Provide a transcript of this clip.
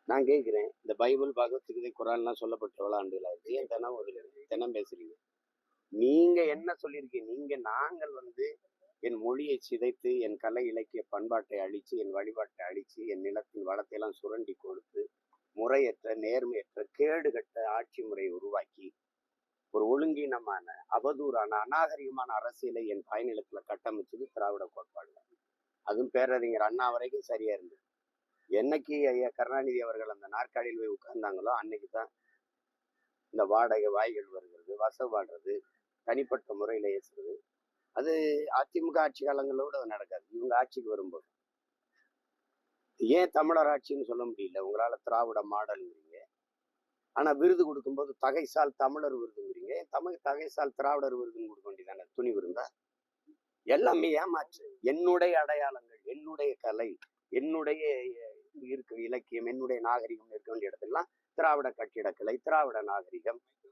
நான் கேட்கிறேன், இந்த பைபிள், பகவத்கீதை, குரான்லாம் சொல்லப்பட்ட எவ்வளவு ஆண்டுகள் ஆயிடுச்சு? ஏன் தினம் ஓதுறீங்க? தினம் பேசுறீங்க? நீங்க என்ன சொல்லியிருக்கீங்க? நாங்கள் என் மொழியை சிதைத்து, என் கலை இலக்கிய பண்பாட்டை அழிச்சு, என் வழிபாட்டை அழிச்சு, என் நிலத்தின் வளத்தை எல்லாம் சுரண்டி கொடுத்து, முறையற்ற, நேர்மையற்ற, கேடுகட்ட ஆட்சி முறையை உருவாக்கி, ஒரு ஒழுங்கீனமான, அவதூறான, அநாகரிகமான அரசியலை என் பயனிலத்துல கட்டமைச்சது திராவிட கோட்பாடு. அதுவும் பேரறிஞர் அண்ணா வரைக்கும் சரியா இருந்தது. என்னைக்கு ஐயா கருணாநிதி அவர்கள் அந்த நாற்காலியில் போய் உட்கார்ந்தாங்களோ அன்னைக்கு தான் இந்த வாடகை வாய்கள் வருகிறது, வசப்பாடுறது, தனிப்பட்ட முறையில ஏசுறது. அது அதிமுக ஆட்சி காலங்களோட நடக்காது. இவங்க ஆட்சிக்கு வரும்போது ஏன் தமிழர் ஆட்சின்னு சொல்ல முடியல? உங்களால திராவிட மாடல்ங்கிறீங்க, ஆனா விருது கொடுக்கும்போது தகைசால் தமிழர் விருதுங்கிறீங்க. தகைசால் திராவிடர் விருதுன்னு கொடுக்க வேண்டியதானே? துணி விருந்தா? எல்லாமே ஏமாற்று. என்னுடைய அடையாளங்கள், என்னுடைய கலை, என்னுடைய இலக்கியம், என்னுடைய நாகரிகம் இருக்க வேண்டிய இடத்துலாம் திராவிட கட்டிடக்கலை, திராவிட நாகரிகம்,